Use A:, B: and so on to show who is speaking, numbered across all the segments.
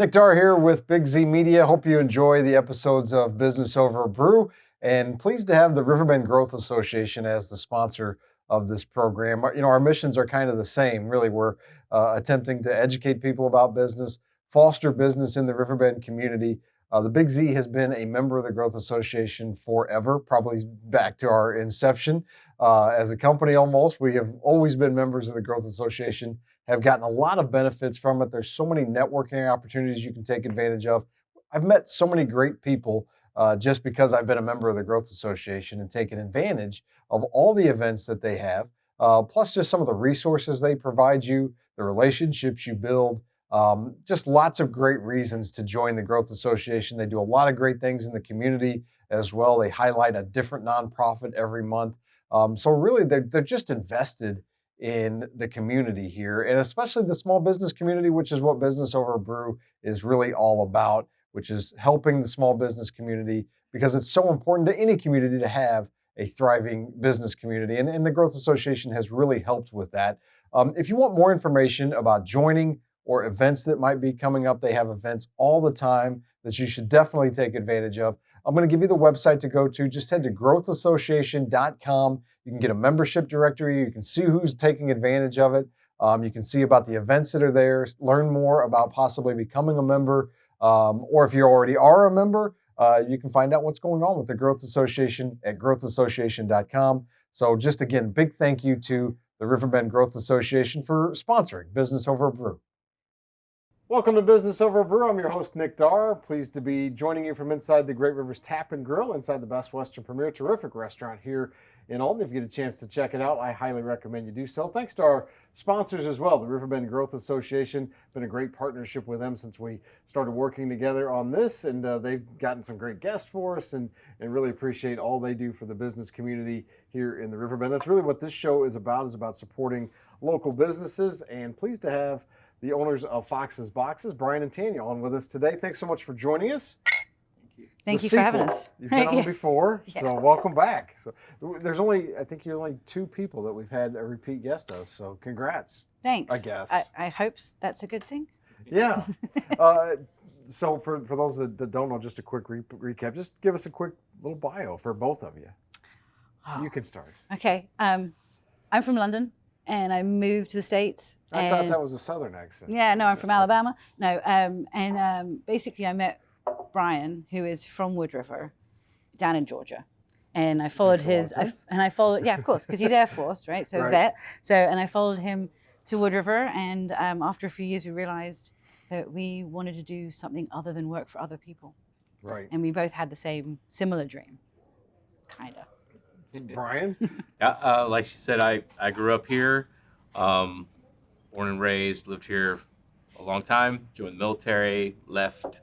A: Nick Darr here with Big Z Media. Hope you enjoy the episodes of Business Over Brew, and pleased to have the Riverbend Growth Association as the sponsor of this program. Our missions are kind of the same. Really, we're attempting to educate people about business, foster business in the Riverbend community. The Big Z has been a member of the Growth Association forever, probably back to our inception as a company almost. We have always been members of the Growth Association, have gotten a lot of benefits from it. There's so many networking opportunities you can take advantage of. I've met so many great people just because I've been a member of the Growth Association and taken advantage of all the events that they have, plus just some of the resources they provide you, the relationships you build, just lots of great reasons to join the Growth Association. They do a lot of great things in the community as well. They highlight a different nonprofit every month. So really, they're just invested in the community here, and especially the small business community, which is what Business Over Brew is really all about, which is helping the small business community, because it's so important to any community to have a thriving business community, and the Growth Association has really helped with that. If you want more information about joining or events that might be coming up, they have events all the time that you should definitely take advantage of. I'm going to give you the website to go to. Just head to growthassociation.com. You can get a membership directory. You can see who's taking advantage of it. You can see about the events that are there, learn more about possibly becoming a member. Or if you already are a member, you can find out what's going on with the Growth Association at growthassociation.com. So just again, big thank you to the Riverbend Growth Association for sponsoring Business Over Brew. Welcome to Business Over Brew. I'm your host, Nick Darr. Pleased to be joining you from inside the Great Rivers Tap and Grill, inside the Best Western Premier. Terrific restaurant here in Alton. If you get a chance to check it out, I highly recommend you do so. Thanks to our sponsors as well, the Riverbend Growth Association. Been a great partnership with them since we started working together on this, and they've gotten some great guests for us, and really appreciate all they do for the business community here in the Riverbend. That's really what this show is about supporting local businesses, and pleased to have the owners of Fox's Boxes, Brian and Tanya, on with us today. Thanks so much for joining us.
B: Thank you for having us.
A: You've been on before, so welcome back. So there's only, I think you're only two people that we've had a repeat guest of, so congrats.
B: Thanks.
A: I guess.
B: I hope that's a good thing.
A: Yeah. So for those that don't know, just a quick recap, just give us a quick little bio for both of you. You can start.
B: Okay. I'm from London, and I moved to the States.
A: I thought that was a Southern accent.
B: Yeah, no, I'm from Alabama. No, basically I met Brian, who is from Wood River, down in Georgia. And I followed yeah, of course, because he's Air Force, right? So right. Vet. And I followed him to Wood River, and after a few years we realized that we wanted to do something other than work for other people.
A: Right.
B: And we both had the similar dream, kind of.
A: Brian?
C: Yeah, like she said, I grew up here, born and raised, lived here a long time, joined the military, left,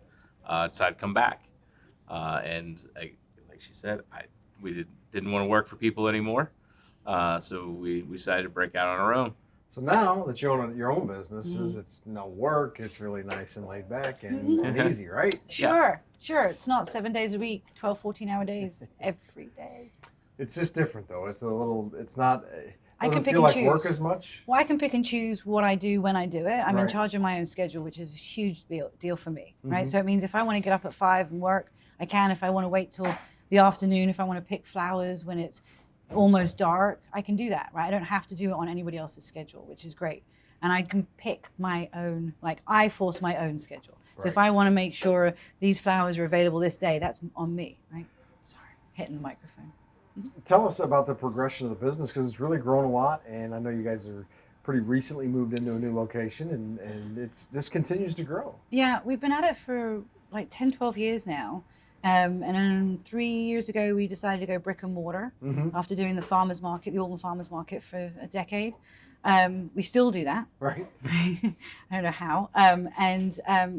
C: decided to come back. And like she said, we didn't want to work for people anymore, so we decided to break out on our own.
A: So now that you own your own businesses, it's no work, it's really nice and laid back and easy, right?
B: Sure. It's not 7 days a week, 12, 14-hour days every day.
A: It's just different, though. It's not,
B: I can pick
A: feel
B: and
A: like
B: choose.
A: Work as much?
B: Well, I can pick and choose what I do when I do it. I'm in charge of my own schedule, which is a huge deal for me, right? So it means if I want to get up at 5 and work, I can. If I want to wait till the afternoon, if I want to pick flowers when it's almost dark, I can do that, right? I don't have to do it on anybody else's schedule, which is great. And I can pick my own, I force my own schedule. So if I want to make sure these flowers are available this day, that's on me, right? Sorry, hitting the microphone.
A: Tell us about the progression of the business, because it's really grown a lot, and I know you guys are pretty recently moved into a new location, and it's just continues to grow.
B: Yeah, we've been at it for 10, 12 years now. And then 3 years ago, we decided to go brick and mortar after doing the farmers market, the Alton farmers market for a decade. We still do that.
A: Right.
B: I don't know how.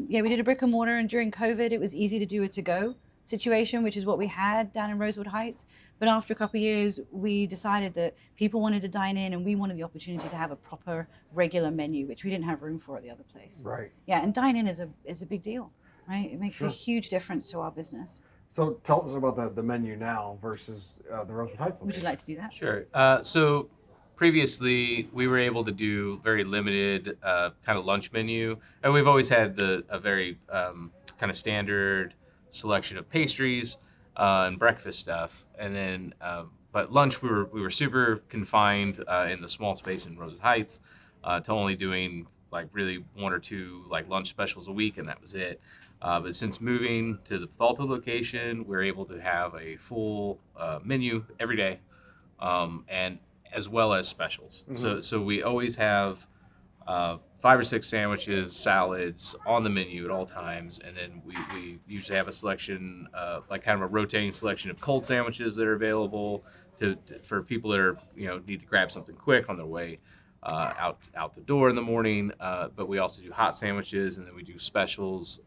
B: We did a brick and mortar, and during COVID, it was easy to do a to-go situation, which is what we had down in Rosewood Heights. But after a couple of years, we decided that people wanted to dine in, and we wanted the opportunity to have a proper, regular menu, which we didn't have room for at the other place.
A: Right.
B: Yeah, and dine in is a big deal, right? It makes a huge difference to our business.
A: So tell us about the menu now versus the Rosewood Heights location.
B: Would you like to do that?
C: Sure. So previously we were able to do very limited kind of lunch menu, and we've always had a very kind of standard selection of pastries and breakfast stuff, and then but lunch we were super confined in the small space in Rosewood Heights to only doing like really one or two like lunch specials a week, and that was it. But since moving to the Bethalto location, we're able to have a full menu every day, and as well as specials. So we always have 5 or 6 sandwiches, salads on the menu at all times, and then we usually have a selection, like kind of a rotating selection of cold sandwiches that are available for people that are need to grab something quick on their way out the door in the morning. But we also do hot sandwiches, and then we do specials.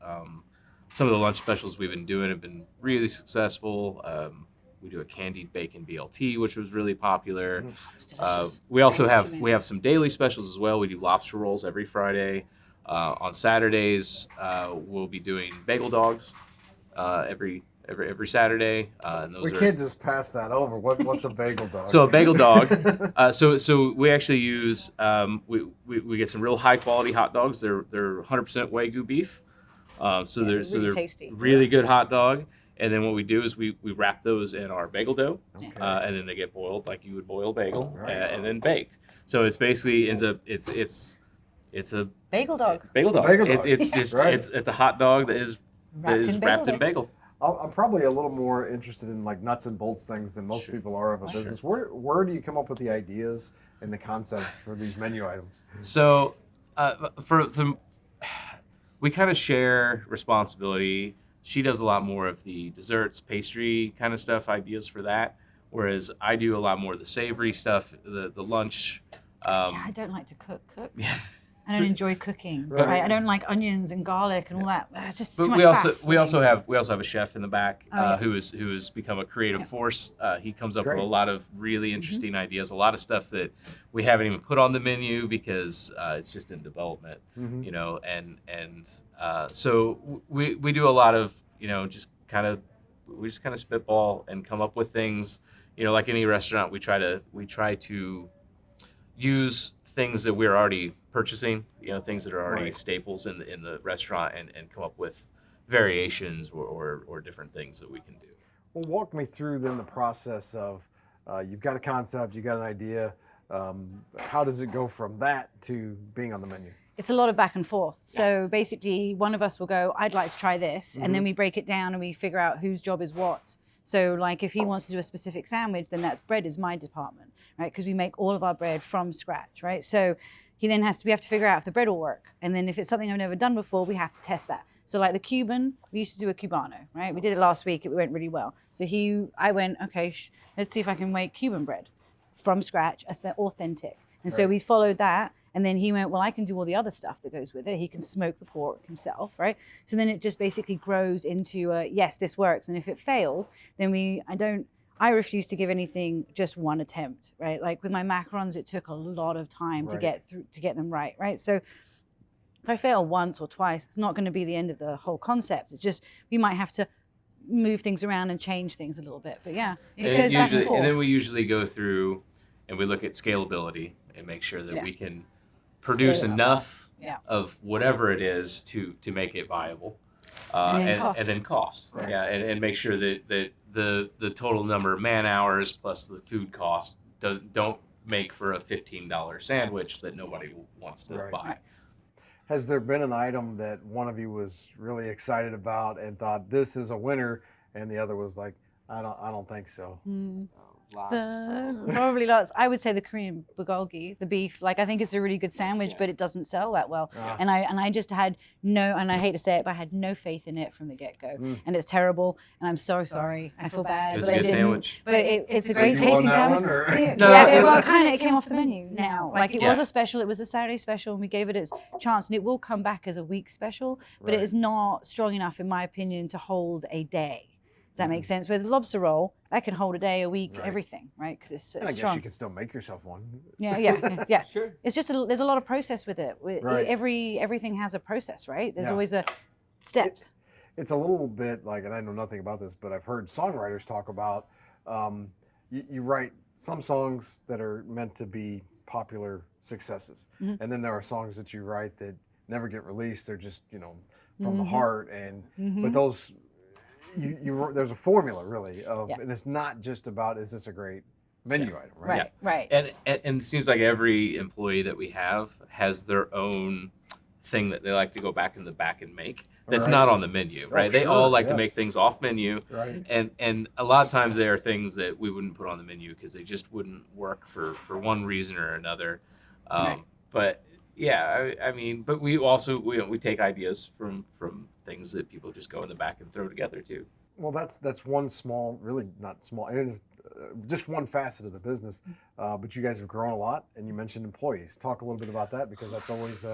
C: Some of the lunch specials we've been doing have been really successful. We do a candied bacon BLT, which was really popular. We also have some daily specials as well. We do lobster rolls every Friday. On Saturdays, we'll be doing bagel dogs every Saturday. And those
A: we can't just pass that over. What's a bagel dog?
C: So a bagel dog. So we actually use we get some real high quality hot dogs. They're 100% Wagyu beef. They're
B: tasty.
C: Really good hot dog. And then what we do is we wrap those in our bagel dough,
A: Okay.
C: and then they get boiled like you would boil a bagel,
A: Right.
C: and then baked. So it's basically it's a
B: Bagel dog.
C: bagel dog.
A: Bagel dog.
C: It's just
A: Right.
C: it's a hot dog that is wrapped in bagel.
A: I'm probably a little more interested in like nuts and bolts things than most
C: Sure.
A: people are of a business. Where do you come up with the ideas and the concept for these menu items?
C: So we kind of share responsibility. She does a lot more of the desserts, pastry kind of stuff, ideas for that, whereas I do a lot more of the savory stuff, the lunch.
B: I don't like to cook.
C: Yeah.
B: I don't enjoy cooking.
A: Right.
B: Right? I don't like onions and garlic and all that. It's just too
C: But
B: much
C: we
B: fat for
C: also
B: me.
C: have a chef in the back
B: Yeah.
C: who has become a creative force. He comes up
A: Great.
C: with a lot of really interesting ideas, a lot of stuff that we haven't even put on the menu because it's just in development, so we do a lot of just kind of spitball and come up with things. Like any restaurant, we try to use things that we're already purchasing, things that are already
A: Right.
C: staples in the restaurant, and come up with variations or different things that we can do.
A: Well, walk me through then the process of you've got a concept, you've got an idea. How does it go from that to being on the menu?
B: It's a lot of back and forth. So basically, one of us will go, I'd like to try this. And then we break it down and we figure out whose job is what. So like if he wants to do a specific sandwich, then bread is my department, right? Because we make all of our bread from scratch, right? So we have to figure out if the bread will work. And then if it's something I've never done before, we have to test that. So like the Cuban, we used to do a Cubano, right? We did it last week, it went really well. So I went, okay, let's see if I can make Cuban bread from scratch, authentic. And so
A: Right.
B: we followed that. And then he went, well, I can do all the other stuff that goes with it. He can smoke the pork himself, right? So then it just basically grows into yes, this works. And if it fails, then I refuse to give anything just one attempt, right? Like with my macarons, it took a lot of time to
A: Right.
B: get them right? So if I fail once or twice, it's not going to be the end of the whole concept. It's just we might have to move things around and change things a little bit. But yeah, it goes back and forth.
C: And then we usually go through and we look at scalability and make sure that we can produce
B: Scale up.
C: enough
B: Yeah.
C: of whatever it is to make it viable,
B: And then
C: cost.
A: Right.
C: Yeah, and make sure that the total number of man hours plus the food cost don't make for a $15 sandwich that nobody wants to
A: Right.
C: buy.
A: Has there been an item that one of you was really excited about and thought this is a winner, and the other was like, I don't think so?
B: Probably lots. I would say the Korean bulgogi, the beef. Like I think it's a really good sandwich, but it doesn't sell that well.
A: Ah.
B: And I just had and I hate to say it, but I had no faith in it from the get go. And it's terrible. And I'm so sorry. I feel bad.
C: It was
B: but
C: a
B: I
C: good
B: didn't.
C: sandwich.
B: But it's a
A: So
B: great
A: you won
B: tasting
A: that
B: sandwich.
A: one, or-
B: It came off the menu now. Like it was a special. It was a Saturday special, and we gave it its chance. And it will come back as a week special, but it
A: Right.
B: is not strong enough, in my opinion, to hold a day. Does that make sense? With lobster roll, that can hold a day, a week,
A: Right.
B: everything, right? Because it's
A: And I guess
B: strong.
A: you can still make yourself one.
B: Yeah.
C: Sure.
B: It's just there's a lot of process with it.
A: Right.
B: Everything has a process, right? There's
A: Yeah.
B: always a steps.
A: It's a little bit like, and I know nothing about this, but I've heard songwriters talk about, you write some songs that are meant to be popular successes, and then there are songs that you write that never get released. They're just from the heart, and but those there's a formula really of, and it's not just about is this a great menu item, right?
B: Right.
C: And it seems like every employee that we have has their own thing that they like to go back in the back and make that's not on the menu, right? They all like to make things off menu,
A: right?
C: And a lot of times they are things that we wouldn't put on the menu because they just wouldn't work for one reason or another. But yeah, I mean, but we also we take ideas from things that people just go in the back and throw together too.
A: Well, that's one small, really not small. It is just one facet of the business, but you guys have grown a lot, and you mentioned employees. Talk a little bit about that because that's always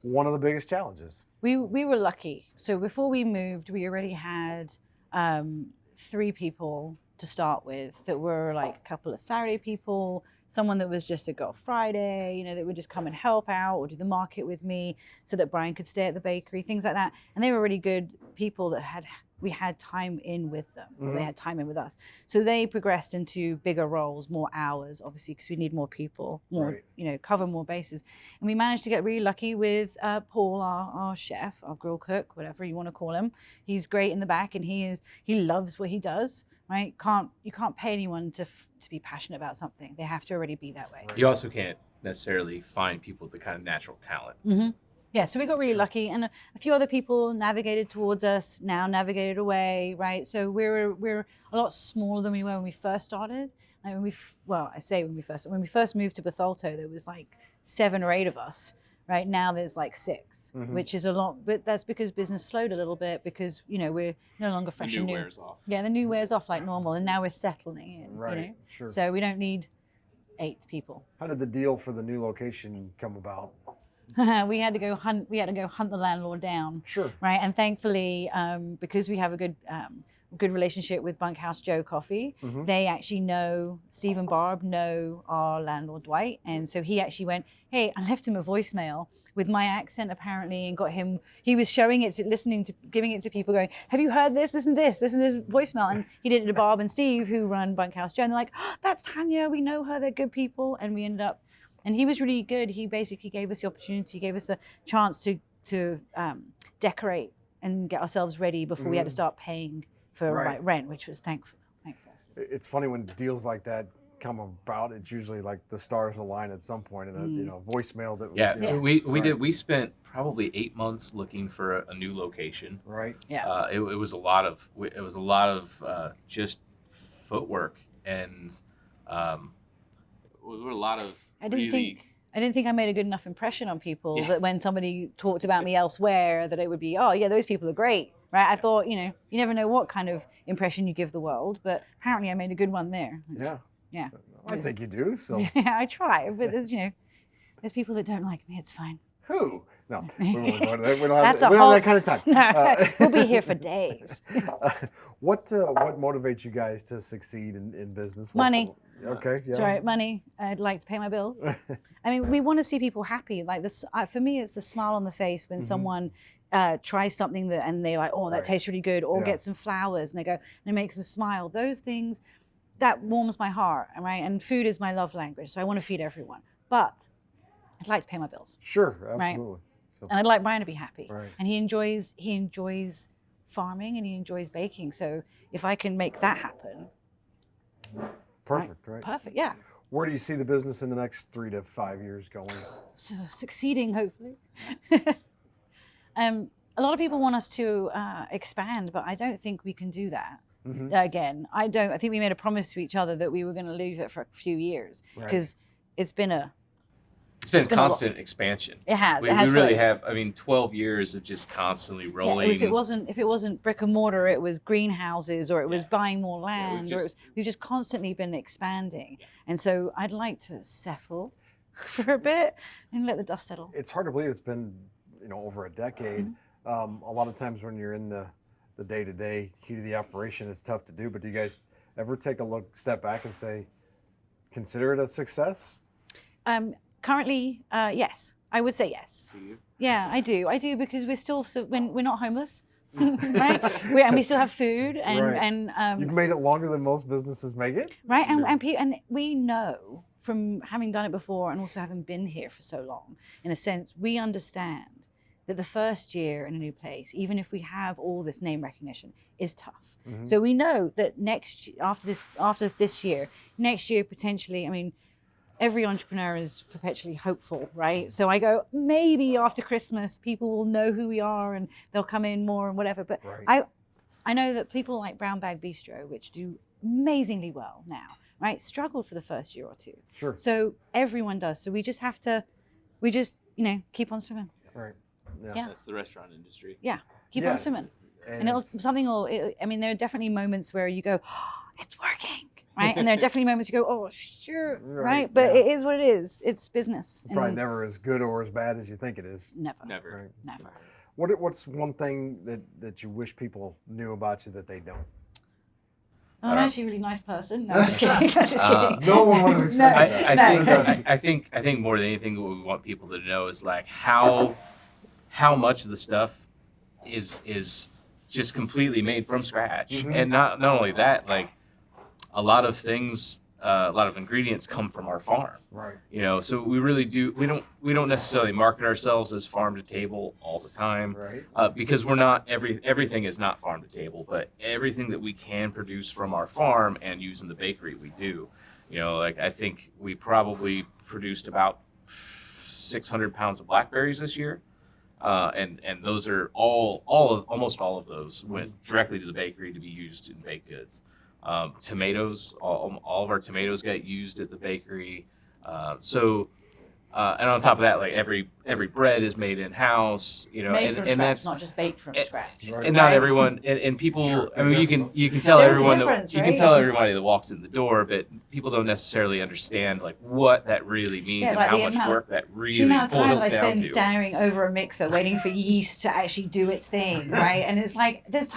A: one of the biggest challenges.
B: We were lucky. So before we moved, we already had 3 people to start with that were like a couple of Saturday people, someone that was just a Girl Friday, that would just come and help out or do the market with me so that Brian could stay at the bakery, things like that. And they were really good people that we had time in with them, or they had time in with us. So they progressed into bigger roles, more hours, obviously, because we need more people, more, cover more bases. And we managed to get really lucky with Paul, our chef, our grill cook, whatever you want to call him. He's great in the back, and he loves what he does, right? You can't pay anyone to be passionate about something. They have to already be that way.
C: You also can't necessarily find people with the kind of natural talent.
B: Yeah, so we got really lucky, and a few other people navigated towards us, now navigated away, right? So we're a lot smaller than we were when we first started. Like when we first moved to Bethalto, there was like 7 or 8 of us. Right now there's like 6, which is a lot, but that's because business slowed a little bit because we're no longer fresh and new.
C: Wears off.
B: Yeah, the new wears off like normal, and now we're settling in.
A: Right, sure.
B: So we don't need 8 people.
A: How did the deal for the new location come about?
B: We had to go hunt the landlord down.
A: Sure.
B: Right, and thankfully, because we have a good relationship with Bunkhouse Joe Coffee, they actually know Steve and Barb know our landlord Dwight, and so he actually went, hey, I left him a voicemail with my accent apparently, and got him. He was showing it, giving it to people, going, have you heard this? Listen to this voicemail, and he did it to Barb and Steve, who run Bunkhouse Joe, and they're like, oh, that's Tanya. We know her. They're good people, and we ended up. And he was really good. He basically gave us the opportunity, gave us a chance to decorate and get ourselves ready before we had to start paying for rent, which was thankful.
A: It's funny when deals like that come about. It's usually like the stars align at some point, and a voicemail that.
C: We spent probably 8 months looking for a new location.
A: Right.
B: Yeah.
C: It was a lot of just footwork, and there were a lot of.
B: I didn't think I made a good enough impression on people that when somebody talked about me elsewhere, that it would be, oh yeah, those people are great, right? I thought, you never know what kind of impression you give the world, but apparently I made a good one there.
A: Yeah.
B: Yeah.
A: I think you do. So.
B: Yeah, I try, but there's people that don't like me. It's fine.
A: Who? No, we won't go to that. We don't
B: That's
A: have that kind of time.
B: We'll be here for days.
A: What motivates you guys to succeed in business?
B: Money.
A: Okay. Yeah.
B: Sorry, money. I'd like to pay my bills. I mean, we want to see people happy. Like this, for me, it's the smile on the face when someone tries something and they're like, oh, that tastes really good, or get some flowers and they go, and it makes them smile. Those things, that warms my heart, right? And food is my love language, so I want to feed everyone. But I'd like to pay my bills.
A: Sure, absolutely.
B: Right? So, and I'd like Brian to be happy.
A: Right.
B: And he enjoys farming and he enjoys baking. So if I can make that happen.
A: Perfect, right?
B: Perfect, yeah.
A: Where do you see the business in the next 3 to 5 years going?
B: So succeeding, hopefully. A lot of people want us to expand, but I don't think we can do that. Again, I think we made a promise to each other that we were going to leave it for a few years because it's been
C: constant expansion.
B: It has.
C: We really have. I mean, 12 years of just constantly rolling.
B: Yeah, if it wasn't brick and mortar, it was greenhouses, or it was buying more land, we've just constantly been expanding. And so I'd like to settle for a bit and let the dust settle.
A: It's hard to believe it's been, over a decade. A lot of times when you're in the day-to-day heat of the operation, it's tough to do. But do you guys ever take a step back and say, consider it a success?
B: Currently, yes. I would say yes.
C: Do you?
B: Yeah, I do. I do because we're still we're not homeless. right? And we still have food, and
A: You've made it longer than most businesses make it,
B: right? And we know from having done it before and also having been here for so long, in a sense, we understand that the first year in a new place, even if we have all this name recognition, is tough. So we know that after this year, next year potentially, I mean, every entrepreneur is perpetually hopeful, right? So I go, maybe after Christmas, people will know who we are and they'll come in more and whatever. But I know that people like Brown Bag Bistro, which do amazingly well now, right, struggled for the first year or two.
A: Sure.
B: So everyone does. So we just have to, keep on swimming.
A: Right.
B: Yeah.
C: That's the restaurant industry.
B: Yeah. Keep on swimming. And there are definitely moments where you go, oh, it's working. Right. And there are definitely moments you go, oh, sure. Right. But it is what it is. It's business.
A: Probably never as good or as bad as you think it is.
B: Never.
C: Never.
A: Right. Never. What's one thing that you wish people knew about you that they don't?
B: I'm actually a really nice person. No, I'm just kidding. I'm just kidding.
A: No one would have expected that.
C: I think more than anything, what we want people to know is like how much of the stuff is just completely made from scratch, and not only that, like a lot of things, a lot of ingredients come from our farm.
A: Right.
C: You know, so we really do. We don't necessarily market ourselves as farm to table all the time,
A: right?
C: Because we're not everything is not farm to table, but everything that we can produce from our farm and use in the bakery, we do. You know, like I think we probably produced about 600 pounds of blackberries this year. And those are almost all of those went directly to the bakery to be used in baked goods. Tomatoes, all of our tomatoes got used at the bakery. And on top of that, like every bread is made in house, you know,
B: made from
C: and
B: scratch,
C: that's
B: not just baked from scratch.
C: And not everyone, and people.
A: Sure,
C: I mean, you can tell
B: There's
C: everyone
B: a difference,
C: you can
B: right?
C: tell everybody that walks in the door, but people don't necessarily understand like what that really means and
B: like
C: how much work that
B: The
C: really
B: amount of time
C: boils
B: I
C: down
B: spend
C: to.
B: staring over a mixer waiting for yeast to actually do its thing, right? And it's like there's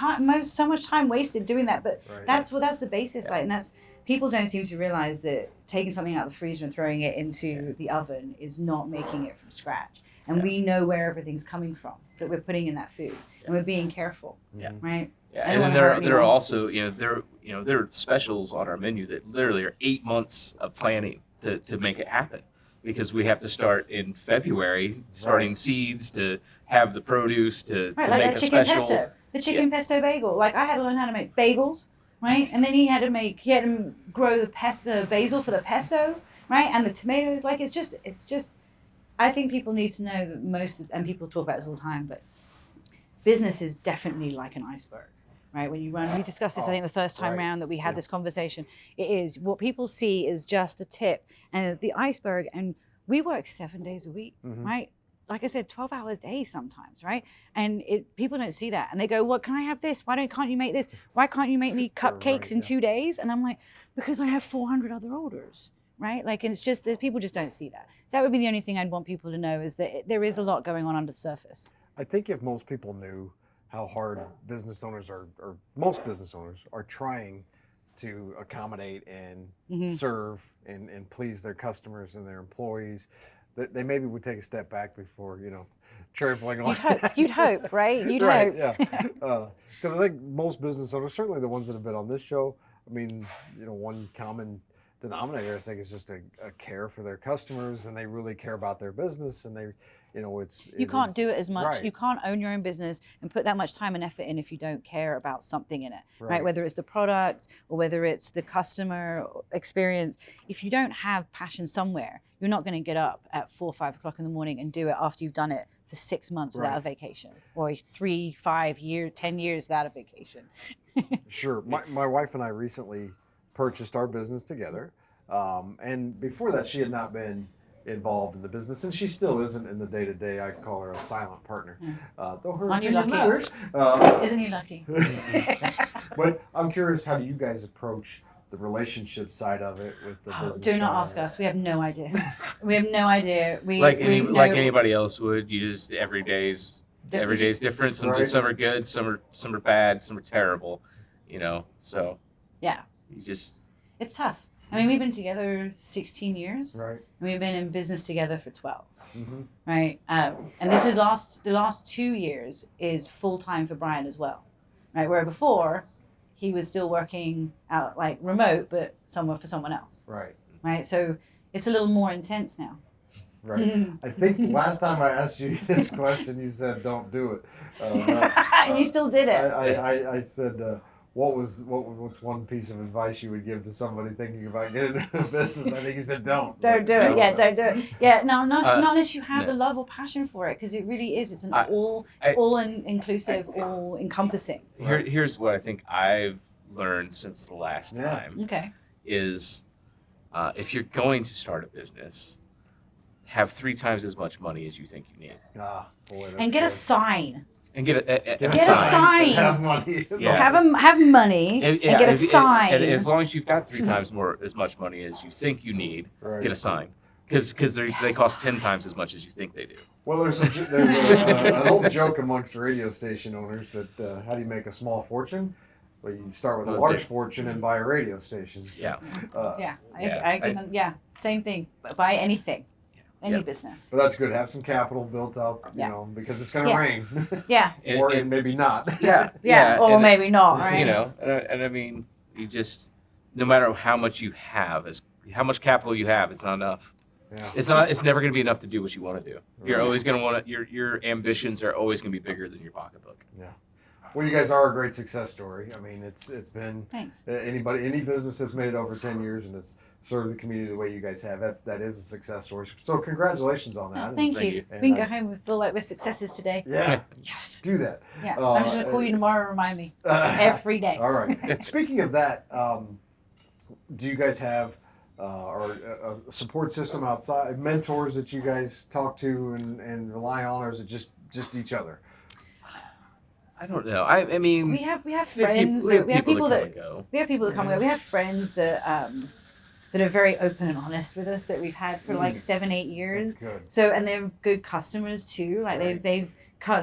B: so much time wasted doing that, but that's the basis, like, and that's. People don't seem to realize that taking something out of the freezer and throwing it into the oven is not making it from scratch. And we know where everything's coming from that we're putting in that food, and we're being careful, right?
C: Yeah, and then there are also there are specials on our menu that literally are 8 months of planning to make it happen, because we have to start in February, starting seeds to have the produce to
B: like
C: make
B: that
C: a
B: chicken
C: special.
B: pesto, the chicken pesto bagel. Like I had to learn how to make bagels. Right, and then he had to grow the basil for the pesto, right, and the tomatoes. Like it's just. I think people need to know that and people talk about this all the time, but business is definitely like an iceberg, right? When you run, we discussed this I think the first time round that we had this conversation. It is what people see is just a tip, and the iceberg. And we work 7 days a week, right? Like I said, 12 hours a day sometimes, right? And people don't see that. And they go, well, can I have this? Can't you make this? Why can't you make me cupcakes in 2 days? And I'm like, because I have 400 other orders, right? Like, and it's just, people just don't see that. So that would be the only thing I'd want people to know, is that there is a lot going on under the surface.
A: I think if most people knew how hard business owners or most business owners are trying to accommodate and serve and please their customers and their employees, they maybe would take a step back before, trampling on.
B: You'd hope, right? You'd
A: right,
B: hope.
A: Yeah. Because I think most business owners, certainly the ones that have been on this show, I mean, one common denominator, I think, is just a care for their customers, and they really care about their business, and they,
B: you can't do it as much.
A: Right.
B: You can't own your own business and put that much time and effort in if you don't care about something in it, right? Whether it's the product or whether it's the customer experience. If you don't have passion somewhere, you're not going to get up at 4 or 5 o'clock in the morning and do it after you've done it for 6 months without a vacation, or 3, 5 years, 10 years without a vacation.
A: Sure. My wife and I recently purchased our business together. And before that, she had not been involved in the business, and she still isn't in the day-to-day. I call her a silent partner. Though her opinion matters.
B: Isn't he lucky?
A: But I'm curious, how do you guys approach the relationship side of it with the business?
B: Do not ask us. We have no idea. We have no idea.
C: Like anybody else would. You just every day's different. Some are good, some are bad, some are terrible. So
B: yeah,
C: you just.
B: It's tough. I mean, we've been together 16 years.
A: Right.
B: And we've been in business together for 12.
A: Mm-hmm.
B: Right. And this is the last 2 years is full time for Brian as well. Right. Where before he was still working out like remote, but somewhere for someone else.
A: Right.
B: Right. So it's a little more intense now.
A: Right. I think last time I asked you this question, you said don't do it.
B: You still did it.
A: I said, what's one piece of advice you would give to somebody thinking about getting into business? I think you said don't.
B: Don't do it. Yeah, don't do it. Yeah, no, not unless you have the love or passion for it, because it really is. It's all inclusive, all encompassing.
C: Here's what I think I've learned since the last time.
B: Okay.
C: Is if you're going to start a business, have 3 times as much money as you think you need.
A: Boy,
B: and get a sign.
C: And get a
B: sign.
A: Have money.
C: Yeah.
B: Have money and get a sign.
C: And as long as you've got 3 times as much money as you think you need, get a sign. Because they cost 10 times as much as you think they do.
A: Well, there's an old joke amongst radio station owners that how do you make a small fortune? Well, you start with a large fortune and buy a radio station.
C: Yeah.
B: Same thing. Buy anything. Any business.
A: But that's good. Have some capital built up, you know, because it's going to rain.
B: Yeah.
A: Or maybe not.
C: Yeah.
B: Or maybe not, right?
C: You know, and I mean, you just, no matter how much you have, how much capital you have, it's not enough. Yeah. It's never going to be enough to do what you want to do. You're always going to want to, your ambitions are always going to be bigger than your pocketbook.
A: Yeah. Well, you guys are a great success story. I mean, it's been
B: Thanks.
A: Any business that's made it over 10 years and has served the community the way you guys have, that is a success story. So congratulations on that.
B: Thank you. We can go home and feel like we're successes today.
A: Yeah.
B: Yes.
A: Do that.
B: Yeah. I'm just going to call you tomorrow and remind me every day.
A: All right. Speaking of that, do you guys have a support system outside, mentors that you guys talk to and rely on, or is it just each other?
C: I don't know. I mean,
B: we have friends. We have people that come and go. We have friends that are very open and honest with us that we've had for like 7-8 years.
A: That's good.
B: So, and they're good customers too. Like they've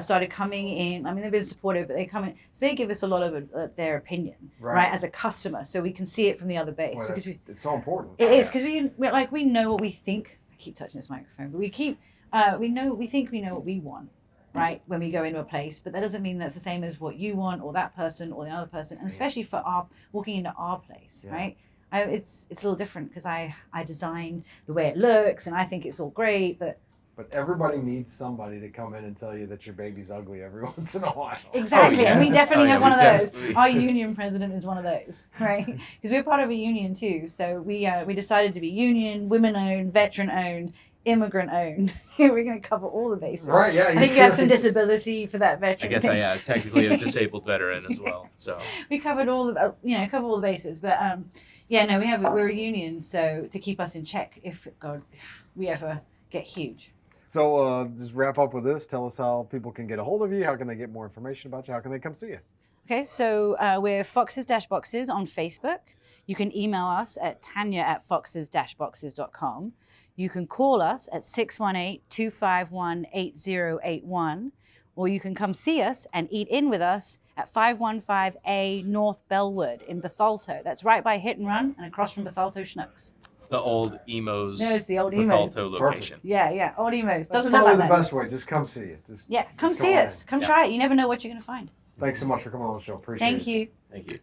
B: started coming in. I mean, they've been supportive, but they come in. So they give us a lot of their opinion, right, as a customer, so we can see it from the other base.
A: Well,
B: because
A: it's so important.
B: It is, because we know what we think. I keep touching this microphone, but we think we know what we want. Right, when we go into a place, but that doesn't mean that's the same as what you want or that person or the other person, and especially for walking into our place, right? It's a little different because I design the way it looks and I think it's all great, but
A: everybody needs somebody to come in and tell you that your baby's ugly every once in a while.
B: Exactly, and we definitely have one of those. Our union president is one of those, right? Because we're part of a union too, so we decided to be union, women-owned, veteran-owned, immigrant-owned. We're going to cover all the bases.
A: Right, yeah.
B: I think you have some disability for that veteran.
C: I guess I technically a disabled veteran as well. So
B: we covered all the bases. But we're a union, so to keep us in check if we ever get huge.
A: So just wrap up with this. Tell us how people can get a hold of you. How can they get more information about you? How can they come see you?
B: Okay, so we're Foxes-Boxes on Facebook. You can email us at Tanya@foxes-boxes.com. You can call us at 618-251-8081, or you can come see us and eat in with us at 515A North Bellwood in Bethalto. That's right by Hit and Run and across from Bethalto Schnucks.
C: It's the old Emos.
B: No, it's the old Emos.
C: Bethalto location.
A: Perfect.
B: Yeah, old Emos.
A: That's
B: Doesn't look like that.
A: probably the best way. Just come see it.
B: Come see us. Come try it. You never know what you're going to find.
A: Thanks so much for coming on the show. Appreciate it.
B: Thank you.
C: Thank you.